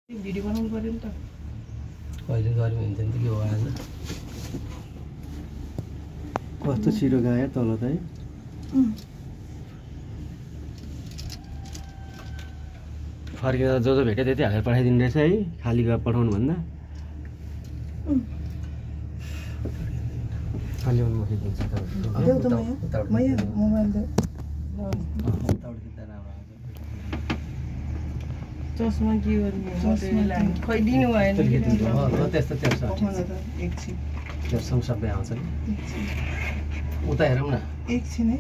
video बनाउनु पर्यो नि त कहिले गर्यो भने त के हो आज कस्तो छिटो गयो तल त है फर्केर जो भेट्यो त्यति हालेर पठाइदिनु रहेछ है खाली गएर पठाउनु भन्दा खाली आउनु मखिदिन्छ चस्मा के गर्नु खै दिनु भएन त्यस्तो तेर्सो सबै आउँछ नि उता हेरौँ न एकछिन है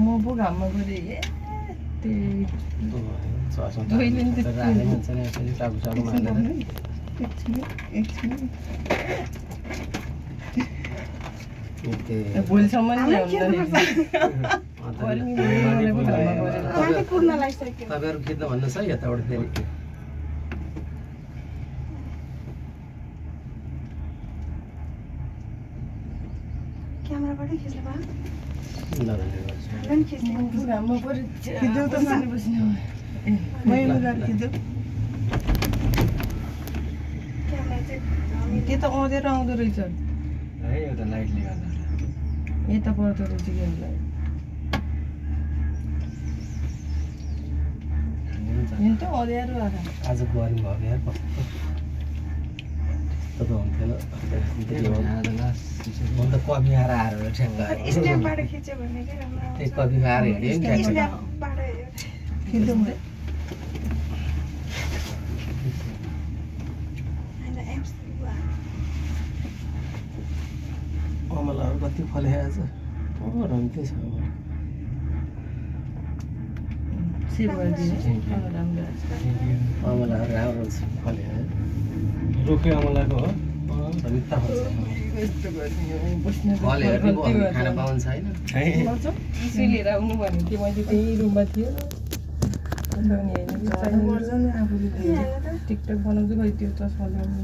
म पो घाममा गएँ भोलिसम्म तपाईँहरू खिच्न भन्नुहोस् है यताबाट फेरि क्यामेराबाटै खिच्नु भयो त्यो त आउँदै आउँदो रहेछ है एउटा लाइटले गर्दा यता पर्दो रहेछ गेमलाई त अँध्यारो आज गरौँ भयो यार कस्तो त हुन्थेन अन्त कफी खाएर आएर ठ्याङ्ग स्ट्याम्पबाट खिच्यो भने के राम्रो त्यही कफी खाएर हिँड्यो नि स्ट्याम्पबाट खिच्नु अमलाहरू कति फले आज रम्ती छ अमलाहरू राम्रो फले रुखे अमलाको हो मिठा फलहरू खान पाउँछ होइन लिएर आउनु भनेको थियो मैले त्यही रुममा थियो टिकटक बनाउँछु खै त्यो चस्मा ल्याउनु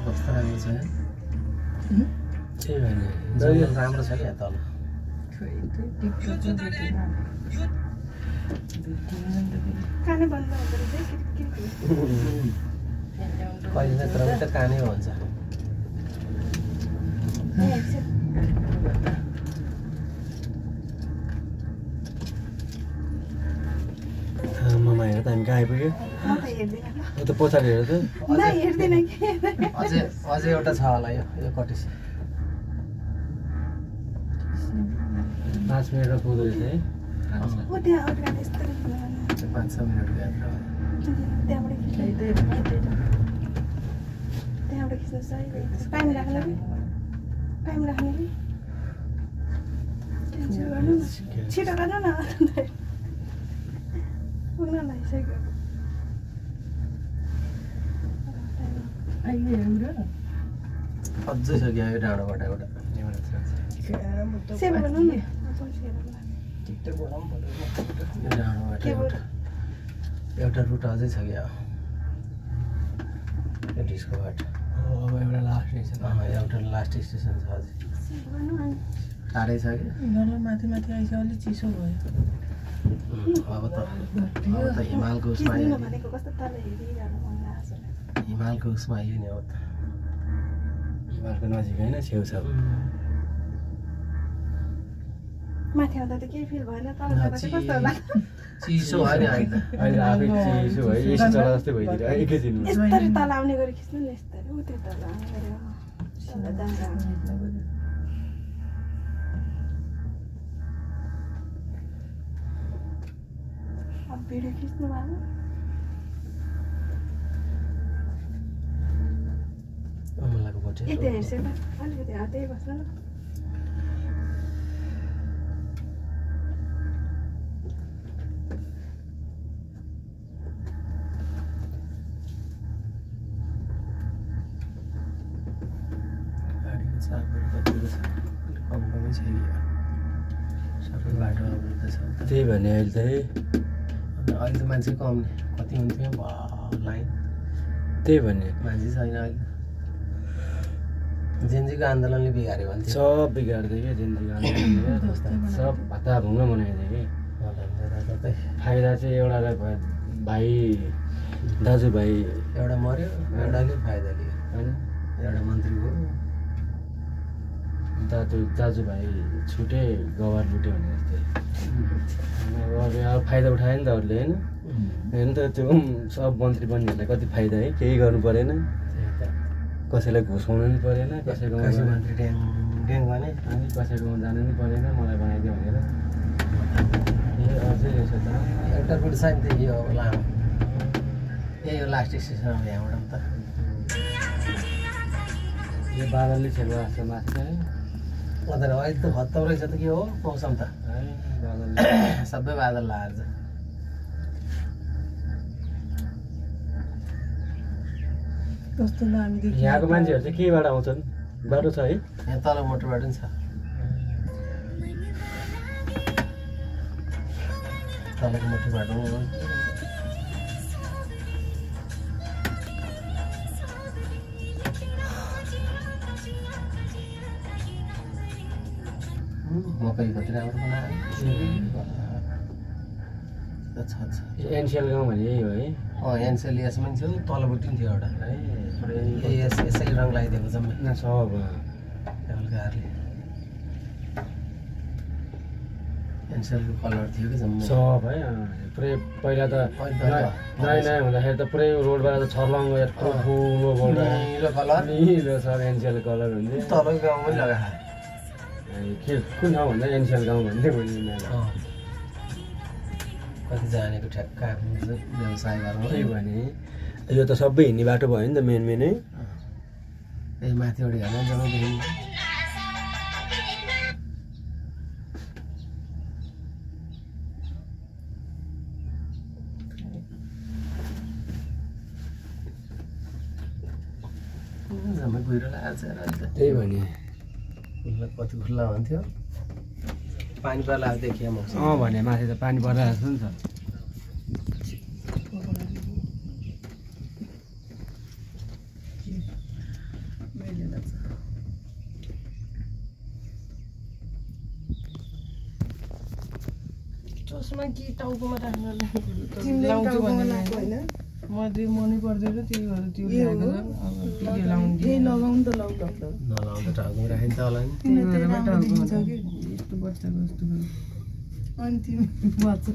कस्तो राम्रो छ राम्रो छ क्या तल कहिले तर त कानै हुन्छ ममा हेर त हामी कहाँ आइपुग्यो त पछाडि हेर त अझै एउटा छ होला यो कटिस 5 मिनटमा पुग्दो रहेछ है 5-6 मिनटको यात्रा छिटो गर्नु न पुग्न लागिसक्यो अझै छ क्या यो डाँडोबाट एउटा एउटा रुट अझै छ क्या डिस्को बाट अब एउटा लास्ट स्टेसन एउटा लास्ट स्टेसन छ अझै टाढै छ कि माथि माथि आइसक्यो अलिक चिसो भयो अब त हिमालको उसमा हिमालको उसमा आयो नि अब त हिमालको नजिक होइन छेउछाउ माथि आउँदा त केही फिल भएन तल जाँदा चाहिँ कस्तो होला चिसो भयो नि अहिले अहिले आफै चिसो भयो एसी चला जस्तै भइदियो एकैछिनमा यस्तरी तल आउने गरी खिच्नु नि यस्तरी उ त्यो तल आउने गरी अब भिडियो खिच्नु भएको अमलाको बटे यति हेर्छ त अलिकति हातै बस्नु न त्यही भने अहिले चाहिँ अहिले त मान्छे कम नि कति हुन्थ्यो लाइन त्यही भने मान्छे छैन अहिले जेन्जीको आन्दोलनले बिगाऱ्यो भन्थ्यो सब बिगार्दै क्या जिन्दगी सब हताभुङ्ग बनाइदियो कि फाइदा चाहिँ एउटालाई भाइ दाजुभाइ एउटा मर्यो एउटाले फाइदा लियो होइन एउटा मन्त्री भयो दाजुभाइ छुटे गवार लुट्यो भने जस्तै अब फाइदा उठायो नि त अरूले होइन हेर्नु त त्यो सब मन्त्री बन्नेहरूलाई कति फाइदा है केही गर्नु परेन कसैलाई घुसाउनु नि परेन कसैको मन्त्री ड्याङ भने अनि कसैकोमा जानु नि परेन मलाई बनाइदियो भनेर ए अझै रहेछ त एउटा कुरो छ नि त्यही हो लामो यही हो लास्ट स्टेसन हो यहाँबाट त यो बादलले छेर्वा जस्तो माथि है अहिले त खत्तम रहेछ त के हो मौसम त है बादलले सबै बादल लगाएर छ कस्तो दामी देखियो यहाँको मान्छेहरू चाहिँ केबाट आउँछन् बाटो छ है यहाँ तल मोटर बाटो नि छ तलको मोटर बाटो मकै कति राम्रो बनायो एनसिएल गाउँ भने यही हो है एनसेल यसमा पनि थियो तलपट्टि पनि थियो एउटा है यसैले रङ लगाइदिएको जम्मै सब बेलुकाहरूले एनसेलको कलर थियो कि जम्मै सब है पुरै पहिला त नयाँ नयाँ हुँदाखेरि त पुरै रोडबाट त छर्लङ्ग यत्रो ठुलो बोल्ड निलो कलर निलो सर एनसिएल कलर हुन्थ्यो तलको गाउँमा पनि लगाएको के कुन ठाउँ भन्दा एनसिएल गाउँ भन्दै बुझ्दैन कति जानेको ठ्याक्क आफ्नो व्यवसाय गर्नु त्यही भने यो त सबै हिँड्ने बाटो भयो नि त मेन है यही माथिबाट हेर्न जम्मै देखिन्छ जम्मै कुहिरो लागेको छ अहिले त त्यही भने कति खुल्ला हुन्थ्यो पानी पर्ला देखियो मौसम भने माथि त पानी परिरहेको छ नि त चस्मा कि टाउकोमा राख्न तिमीले लाउँछु टाउकोमा भने लगाएको होइन मनै पर्दैन त्यही भएर त्यो ल्याएको अब टिके लाउनु यही लगाउनु त लाउ नलाउँदा टाउकोमा राखिन्छ होला नि त्यही भएर टाउकोमा यस्तो बच्चाको जस्तो अनि तिमी बच्चा